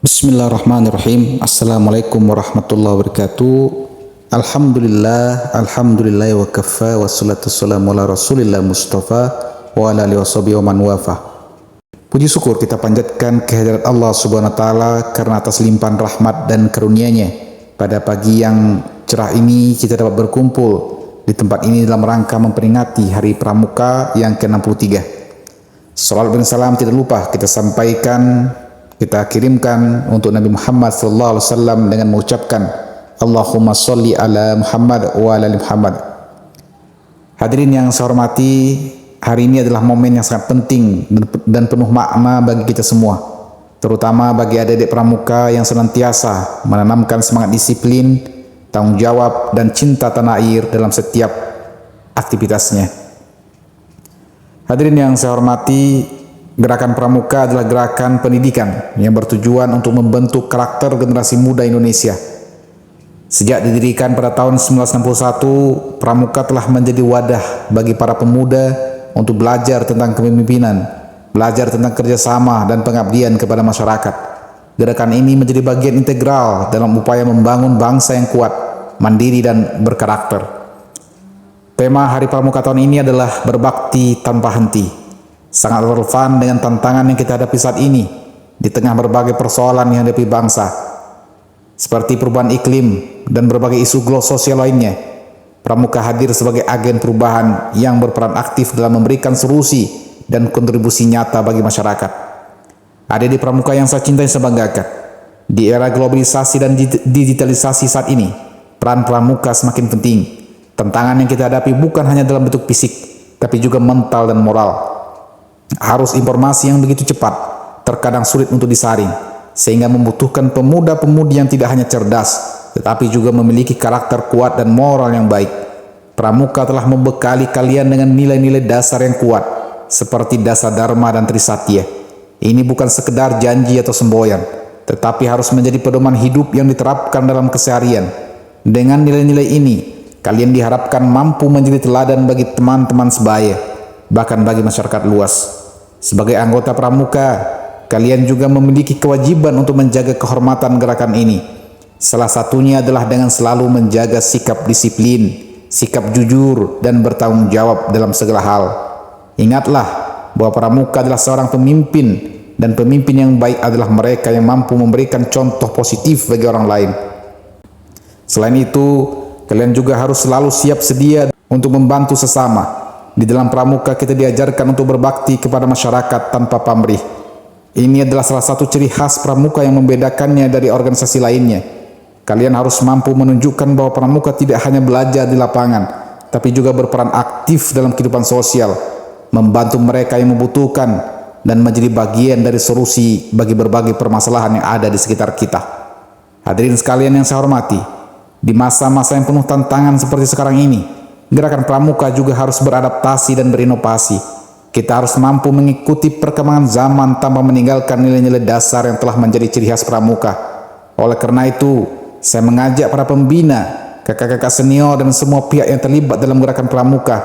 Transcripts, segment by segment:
Bismillahirrahmanirrahim. Assalamualaikum warahmatullahi wabarakatuh. Alhamdulillah wa kafa wassalatu wassalamu ala rasulillah mustafa wa ala alihi washabihi wa man wafa. Puji syukur kita panjatkan kehadirat Allah subhanahu wa ta'ala karena atas limpahan rahmat dan karunia-Nya. Pada pagi yang cerah ini kita dapat berkumpul di tempat ini dalam rangka memperingati Hari Pramuka yang ke-63. Salawat dan salam tidak lupa kita sampaikan, kita kirimkan untuk Nabi Muhammad SAW dengan mengucapkan Allahumma sholli ala Muhammad wa ala ali Muhammad. Hadirin yang saya hormati, hari ini adalah momen yang sangat penting dan penuh makna bagi kita semua, terutama bagi adik-adik pramuka yang senantiasa menanamkan semangat disiplin, tanggung jawab, dan cinta tanah air dalam setiap aktivitasnya. Hadirin yang saya hormati, Gerakan Pramuka adalah gerakan pendidikan yang bertujuan untuk membentuk karakter generasi muda Indonesia. Sejak didirikan pada tahun 1961, Pramuka telah menjadi wadah bagi para pemuda untuk belajar tentang kepemimpinan, belajar tentang kerjasama dan pengabdian kepada masyarakat. Gerakan ini menjadi bagian integral dalam upaya membangun bangsa yang kuat, mandiri, dan berkarakter. Tema Hari Pramuka tahun ini adalah berbakti tanpa henti. Sangat relevan dengan tantangan yang kita hadapi saat ini di tengah berbagai persoalan yang dihadapi bangsa, seperti perubahan iklim dan berbagai isu sosial lainnya. Pramuka hadir sebagai agen perubahan yang berperan aktif dalam memberikan solusi dan kontribusi nyata bagi masyarakat. Adik-adik pramuka yang saya cintai dan saya banggakan, di era globalisasi dan digitalisasi saat ini, peran pramuka semakin penting. Tantangan yang kita hadapi bukan hanya dalam bentuk fisik, tapi juga mental dan moral. Arus informasi yang begitu cepat terkadang sulit untuk disaring, sehingga membutuhkan pemuda-pemudi yang tidak hanya cerdas, tetapi juga memiliki karakter kuat dan moral yang baik. Pramuka telah membekali kalian dengan nilai-nilai dasar yang kuat, seperti dasar dharma dan trisatya. Ini bukan sekedar janji atau semboyan, tetapi harus menjadi pedoman hidup yang diterapkan dalam keseharian. Dengan nilai-nilai ini, kalian diharapkan mampu menjadi teladan bagi teman-teman sebaya, bahkan bagi masyarakat luas. Sebagai anggota pramuka, kalian juga memiliki kewajiban untuk menjaga kehormatan gerakan ini. Salah satunya adalah dengan selalu menjaga sikap disiplin, sikap jujur, dan bertanggung jawab dalam segala hal. Ingatlah bahwa pramuka adalah seorang pemimpin, dan pemimpin yang baik adalah mereka yang mampu memberikan contoh positif bagi orang lain. Selain itu, kalian juga harus selalu siap sedia untuk membantu sesama. Di dalam pramuka kita diajarkan untuk berbakti kepada masyarakat tanpa pamrih. Ini adalah salah satu ciri khas pramuka yang membedakannya dari organisasi lainnya. Kalian harus mampu menunjukkan bahwa pramuka tidak hanya belajar di lapangan, tapi juga berperan aktif dalam kehidupan sosial, membantu mereka yang membutuhkan, dan menjadi bagian dari solusi bagi berbagai permasalahan yang ada di sekitar kita. Hadirin sekalian yang saya hormati, di masa-masa yang penuh tantangan seperti sekarang ini, Gerakan Pramuka juga harus beradaptasi dan berinovasi. Kita harus mampu mengikuti perkembangan zaman tanpa meninggalkan nilai-nilai dasar yang telah menjadi ciri khas pramuka. Oleh karena itu, saya mengajak para pembina, kakak-kakak senior, dan semua pihak yang terlibat dalam Gerakan Pramuka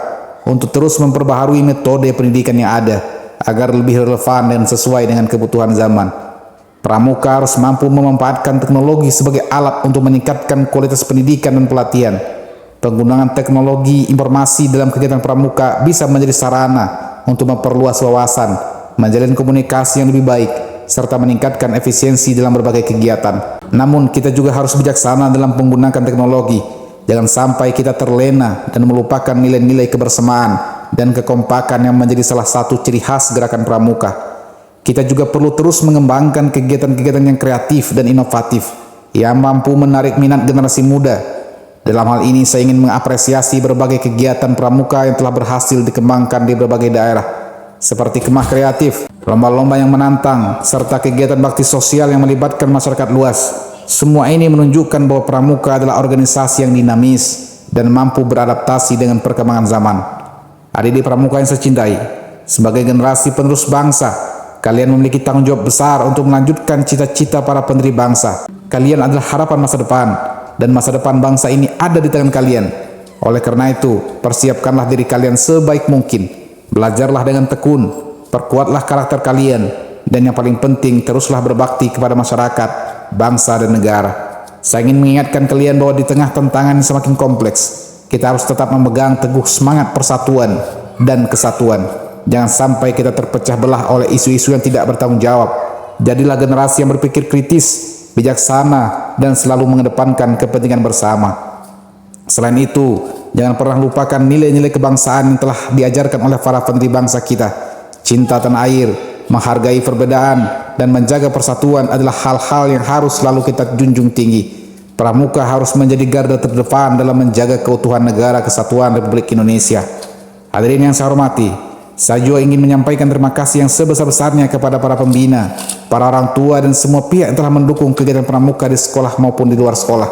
untuk terus memperbaharui metode pendidikan yang ada agar lebih relevan dan sesuai dengan kebutuhan zaman. Pramuka harus mampu memanfaatkan teknologi sebagai alat untuk meningkatkan kualitas pendidikan dan pelatihan. Penggunaan teknologi informasi dalam kegiatan pramuka bisa menjadi sarana untuk memperluas wawasan, menjalin komunikasi yang lebih baik, serta meningkatkan efisiensi dalam berbagai kegiatan. Namun kita juga harus bijaksana dalam menggunakan teknologi. Jangan sampai kita terlena dan melupakan nilai-nilai kebersamaan dan kekompakan yang menjadi salah satu ciri khas gerakan pramuka. Kita juga perlu terus mengembangkan kegiatan-kegiatan yang kreatif dan inovatif yang mampu menarik minat generasi muda. Dalam hal ini saya ingin mengapresiasi berbagai kegiatan pramuka yang telah berhasil dikembangkan di berbagai daerah, seperti kemah kreatif, lomba-lomba yang menantang, serta kegiatan bakti sosial yang melibatkan masyarakat luas. Semua ini menunjukkan bahwa pramuka adalah organisasi yang dinamis dan mampu beradaptasi dengan perkembangan zaman. Adik-adik pramuka yang saya cintai, sebagai generasi penerus bangsa, kalian memiliki tanggung jawab besar untuk melanjutkan cita-cita para pendiri bangsa. Kalian adalah harapan masa depan, dan masa depan bangsa ini ada di tangan kalian. Oleh karena itu, persiapkanlah diri kalian sebaik mungkin. Belajarlah dengan tekun, perkuatlah karakter kalian, dan yang paling penting teruslah berbakti kepada masyarakat, bangsa dan negara. Saya ingin mengingatkan kalian bahwa di tengah tantangan yang semakin kompleks, kita harus tetap memegang teguh semangat persatuan dan kesatuan. Jangan sampai kita terpecah belah oleh isu-isu yang tidak bertanggung jawab. Jadilah generasi yang berpikir kritis, bijaksana, dan selalu mengedepankan kepentingan bersama. Selain itu, jangan pernah lupakan nilai-nilai kebangsaan yang telah diajarkan oleh para pendiri bangsa kita. Cinta tanah air, menghargai perbedaan, dan menjaga persatuan adalah hal-hal yang harus selalu kita junjung tinggi. Pramuka harus menjadi garda terdepan dalam menjaga keutuhan negara kesatuan Republik Indonesia. Hadirin yang saya hormati, saya juga ingin menyampaikan terima kasih yang sebesar-besarnya kepada para pembina, para orang tua, dan semua pihak yang telah mendukung kegiatan pramuka di sekolah maupun di luar sekolah.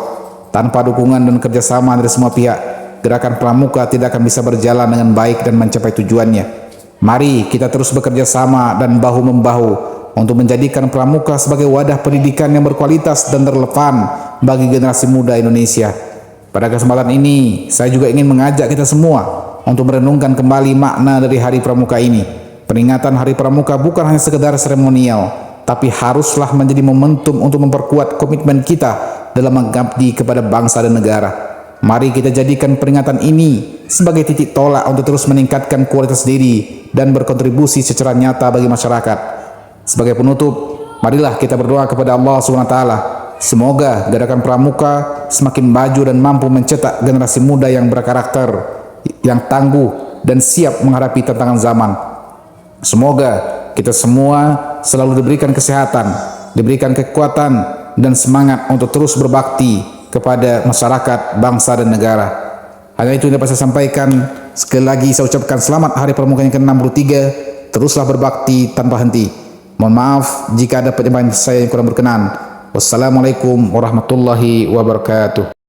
Tanpa dukungan dan kerjasama dari semua pihak, gerakan pramuka tidak akan bisa berjalan dengan baik dan mencapai tujuannya. Mari kita terus bekerja sama dan bahu-membahu untuk menjadikan pramuka sebagai wadah pendidikan yang berkualitas dan relevan bagi generasi muda Indonesia. Pada kesempatan ini, saya juga ingin mengajak kita semua untuk merenungkan kembali makna dari Hari Pramuka ini. Peringatan Hari Pramuka bukan hanya sekedar seremonial, tapi haruslah menjadi momentum untuk memperkuat komitmen kita dalam mengabdi kepada bangsa dan negara. Mari kita jadikan peringatan ini sebagai titik tolak untuk terus meningkatkan kualitas diri dan berkontribusi secara nyata bagi masyarakat. Sebagai penutup, marilah kita berdoa kepada Allah SWT. Semoga gerakan pramuka semakin maju dan mampu mencetak generasi muda yang berkarakter, yang tangguh dan siap menghadapi tantangan zaman. Semoga kita semua selalu diberikan kesehatan, diberikan kekuatan dan semangat untuk terus berbakti kepada masyarakat, bangsa dan negara. Hanya itu yang dapat saya sampaikan. Sekali lagi saya ucapkan selamat Hari Pramuka yang ke-63. Teruslah berbakti tanpa henti. Mohon maaf jika ada penyampaian saya yang kurang berkenan. Wassalamualaikum warahmatullahi wabarakatuh.